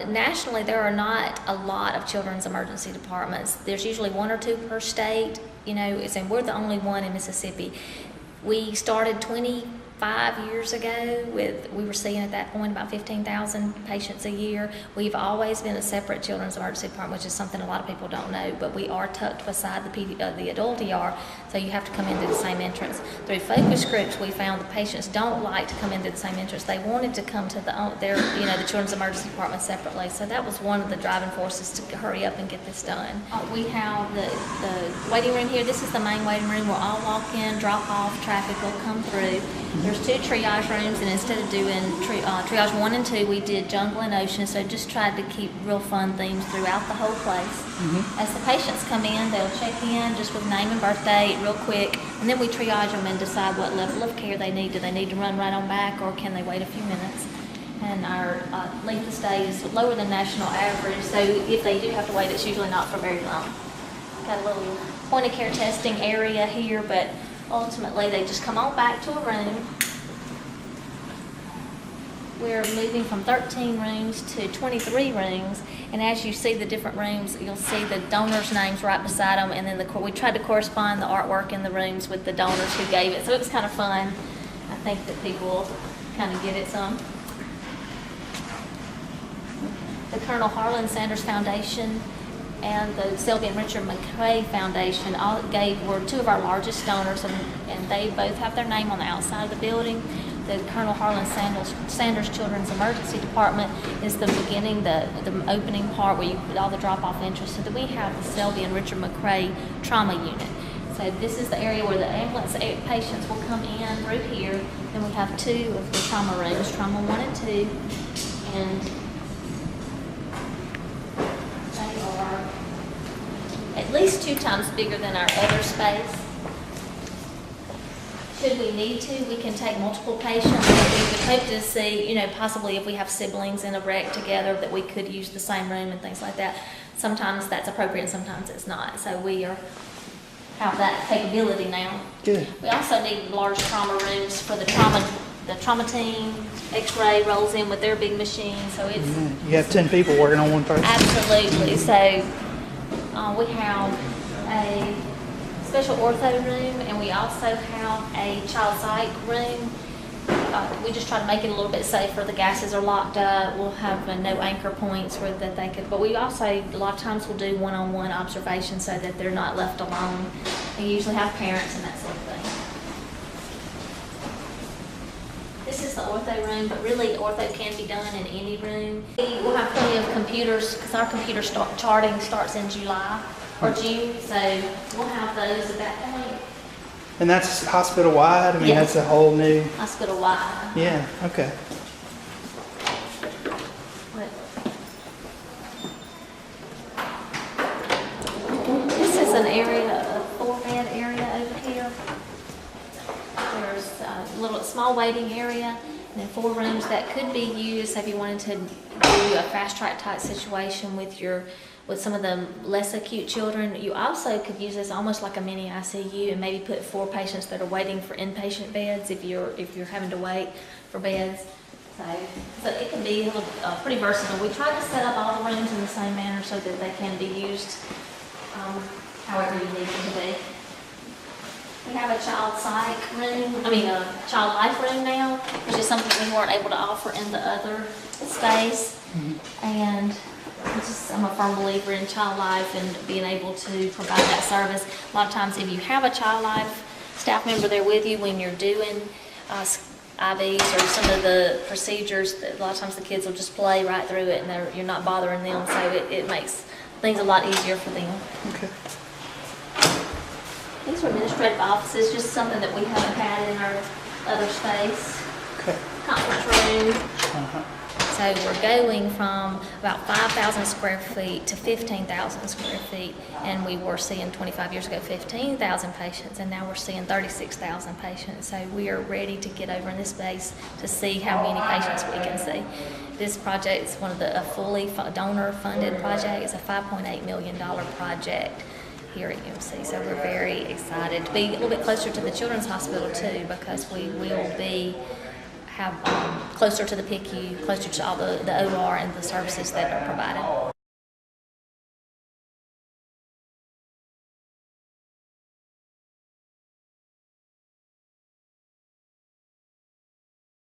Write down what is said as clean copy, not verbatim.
Nationally, there are not a lot of children's emergency departments. There's usually 1 or 2 per state, and we're the only one in Mississippi. We started 25 years ago we were seeing at that point about 15,000 patients a year. We've always been a separate children's emergency department, which is something a lot of people don't know, but we are tucked beside the adult ER, so you have to come in through the same entrance. Through focus groups, we found the patients don't like to come in through the same entrance. They wanted to come to the children's emergency department separately, so that was one of the driving forces to hurry up and get this done. We have the waiting room here. This is the main waiting room where all walk in, drop off, traffic will come through. There's 2 triage rooms, and instead of doing triage 1 and 2, we did jungle and ocean, so just tried to keep real fun themes throughout the whole place. As the patients come in, they'll check in just with name and birth date real quick, and then we triage them and decide what level of care they need. Do they need to run right on back, or can they wait a few minutes? And our length of stay is lower than national average, so if they do have to wait, it's usually not for very long. Got a little point of care testing area here, but ultimately they just come on back to a room. We're moving from 13 rooms to 23 rooms, and as you see the different rooms, you'll see the donors' names right beside them, and then we tried to correspond the artwork in the rooms with the donors who gave it, so it was kind of fun. I think that people will kind of get it some. The Colonel Harlan Sanders Foundation and the Sylvia and Richard McCray Foundation were 2 of our largest donors, and they both have their name on the outside of the building. The Colonel Harlan Sanders Children's Emergency Department is the beginning, the opening part where you put all the drop-off entries. So that we have the Sylvia and Richard McCray Trauma Unit. So this is the area where the ambulance patients will come in through here. Then we have 2 of the trauma rooms, trauma 1 and 2, and they are at least 2 times bigger than our other space. Should we need to, we can take multiple patients, but we would hope to see, possibly if we have siblings in a wreck together, that we could use the same room and things like that. Sometimes that's appropriate and sometimes it's not. So we have that capability now. Good. We also need large trauma rooms for the trauma team. X-ray rolls in with their big machine, so it's... You have 10 people working on one person? Absolutely. So we have a special ortho room, and we also have a child psych room. We just try to make it a little bit safer. The gases are locked up. We'll have no anchor points that they could, but we also, a lot of times we'll do one-on-one observation so that they're not left alone. We usually have parents and that sort of thing. This is the ortho room, but really ortho can be done in any room. We'll have plenty of computers, because our computer charting starts in July or June, so we'll have those at that point. And that's hospital-wide? I mean, Yes. That's a whole new... Hospital-wide. Yeah, okay. This is an area, a 4-bed area over here. There's a small waiting area, and then 4 rooms that could be used if you wanted to do a fast-track type situation with some of the less acute children. You also could use this almost like a mini ICU and maybe put 4 patients that are waiting for inpatient beds if you're having to wait for beds. So it can be pretty versatile. We try to set up all the rooms in the same manner so that they can be used however you need them to be. We have a child psych room, a child life room now, which is something we weren't able to offer in the other space. And I'm a firm believer in child life and being able to provide that service. A lot of times if you have a child life staff member there with you when you're doing IVs or some of the procedures, a lot of times the kids will just play right through it and you're not bothering them, so it makes things a lot easier for them. Okay. These are administrative offices, just something that we haven't had in our other space. Okay. Conference room. So we're going from about 5,000 square feet to 15,000 square feet, and we were seeing 25 years ago 15,000 patients, and now we're seeing 36,000 patients. So we are ready to get over in this space to see how many patients we can see. This project is a fully donor-funded project. It's a $5.8 million project here at UMC, so we're very excited to be a little bit closer to the Children's Hospital too, because we will be have closer to the PICU, closer to all the OR and the services that are provided.